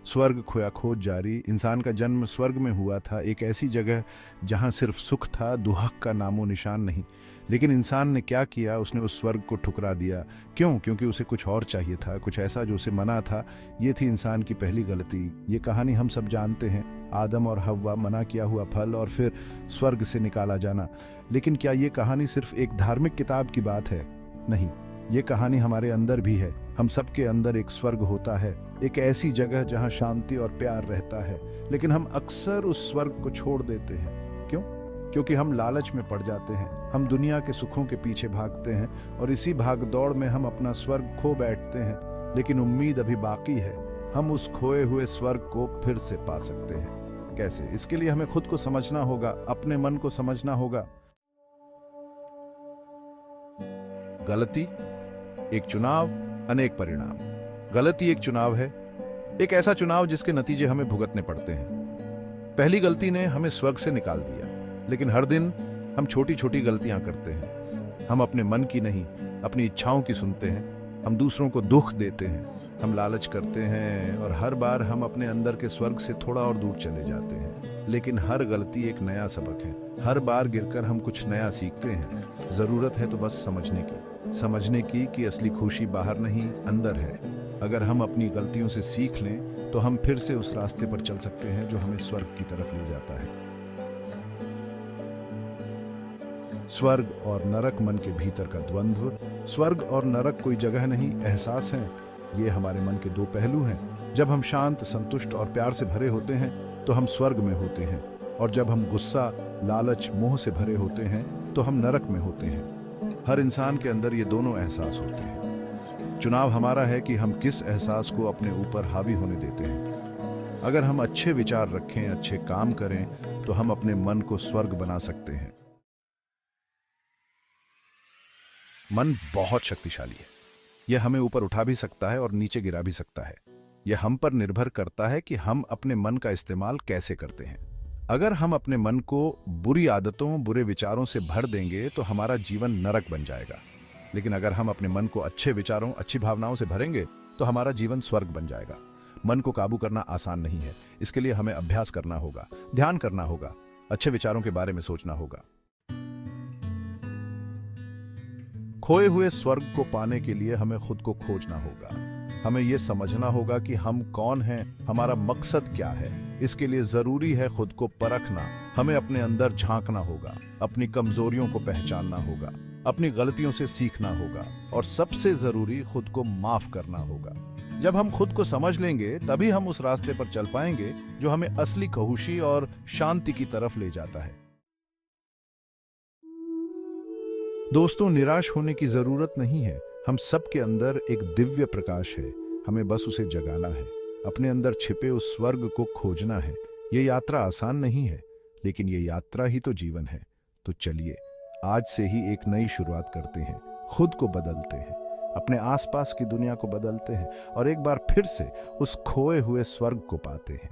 स्वर्ग खोया खोज जारी। इंसान का जन्म स्वर्ग में हुआ था, एक ऐसी जगह जहां सिर्फ सुख था, दुहक का नामो निशान नहीं। लेकिन इंसान ने क्या किया, उसने उस स्वर्ग को ठुकरा दिया। क्यों? क्योंकि उसे कुछ और चाहिए था, कुछ ऐसा जो उसे मना था। ये थी इंसान की पहली गलती। ये कहानी हम सब जानते हैं, आदम और हव्वा, मना किया हुआ फल और फिर स्वर्ग से निकाला जाना। लेकिन क्या ये कहानी सिर्फ एक धार्मिक किताब की बात है? नहीं, ये कहानी हमारे अंदर भी है। हम सबके अंदर एक स्वर्ग होता है, एक ऐसी जगह जहां शांति और प्यार रहता है। लेकिन हम अक्सर उस स्वर्ग को छोड़ देते हैं। क्यों? क्योंकि हम लालच में पड़ जाते हैं, हम दुनिया के सुखों के पीछे भागते हैं और इसी भागदौड़ में हम अपना स्वर्ग खो बैठते हैं। लेकिन उम्मीद अभी बाकी है, हम उस खोए हुए स्वर्ग को फिर से पा सकते हैं। कैसे? इसके लिए हमें खुद को समझना होगा, अपने मन को समझना होगा। गलती एक चुनाव, अनेक परिणाम। गलती एक चुनाव है, एक ऐसा चुनाव जिसके नतीजे हमें भुगतने पड़ते हैं। पहली गलती ने हमें स्वर्ग से निकाल दिया, लेकिन हर दिन हम छोटी छोटी गलतियां करते हैं। हम अपने मन की नहीं, अपनी इच्छाओं की सुनते हैं। हम दूसरों को दुख देते हैं, हम लालच करते हैं और हर बार हम अपने अंदर के स्वर्ग से थोड़ा और दूर चले जाते हैं। लेकिन हर गलती एक नया सबक है, हर बार गिरकर हम कुछ नया सीखते हैं। जरूरत है तो बस समझने की कि असली खुशी बाहर नहीं, अंदर है। अगर हम अपनी गलतियों से सीख लें तो हम फिर से उस रास्ते पर चल सकते हैं जो हमें स्वर्ग की तरफ ले जाता है। स्वर्ग और नरक मन के भीतर का द्वंद्व। स्वर्ग और नरक कोई जगह नहीं, एहसास है। ये हमारे मन के दो पहलू हैं। जब हम शांत, संतुष्ट और प्यार से भरे होते हैं तो हम स्वर्ग में होते हैं, और जब हम गुस्सा, लालच, मोह से भरे होते हैं तो हम नरक में होते हैं। हर इंसान के अंदर ये दोनों एहसास होते हैं। चुनाव हमारा है कि हम किस एहसास को अपने ऊपर हावी होने देते हैं। अगर हम अच्छे विचार रखें, अच्छे काम करें, तो हम अपने मन को स्वर्ग बना सकते हैं। मन बहुत शक्तिशाली है, यह हमें ऊपर उठा भी सकता है और नीचे गिरा भी सकता है। यह हम पर निर्भर करता है कि हम अपने मन का इस्तेमाल कैसे करते हैं। अगर हम अपने मन को बुरी आदतों, बुरे विचारों से भर देंगे तो हमारा जीवन नरक बन जाएगा। लेकिन अगर हम अपने मन को अच्छे विचारों, अच्छी भावनाओं से भरेंगे तो हमारा जीवन स्वर्ग बन जाएगा। मन को काबू करना आसान नहीं है, इसके लिए हमें अभ्यास करना होगा, ध्यान करना होगा, अच्छे विचारों के बारे में सोचना होगा। खोए हुए स्वर्ग को पाने के लिए हमें खुद को खोजना होगा। हमें यह समझना होगा कि हम कौन हैं, हमारा मकसद क्या है। इसके लिए जरूरी है खुद को परखना। हमें अपने अंदर झांकना होगा, अपनी कमजोरियों को पहचानना होगा, अपनी गलतियों से सीखना होगा और सबसे जरूरी, खुद को माफ करना होगा। जब हम खुद को समझ लेंगे तभी हम उस रास्ते पर चल पाएंगे जो हमें असली खुशी और शांति की तरफ ले जाता है। दोस्तों, निराश होने की जरूरत नहीं है। हम सबके अंदर एक दिव्य प्रकाश है, हमें बस उसे जगाना है। अपने अंदर छिपे उस स्वर्ग को खोजना है। यह यात्रा आसान नहीं है, लेकिन यह यात्रा ही तो जीवन है। तो चलिए आज से ही एक नई शुरुआत करते हैं, खुद को बदलते हैं, अपने आसपास की दुनिया को बदलते हैं और एक बार फिर से उस खोए हुए स्वर्ग को पाते हैं।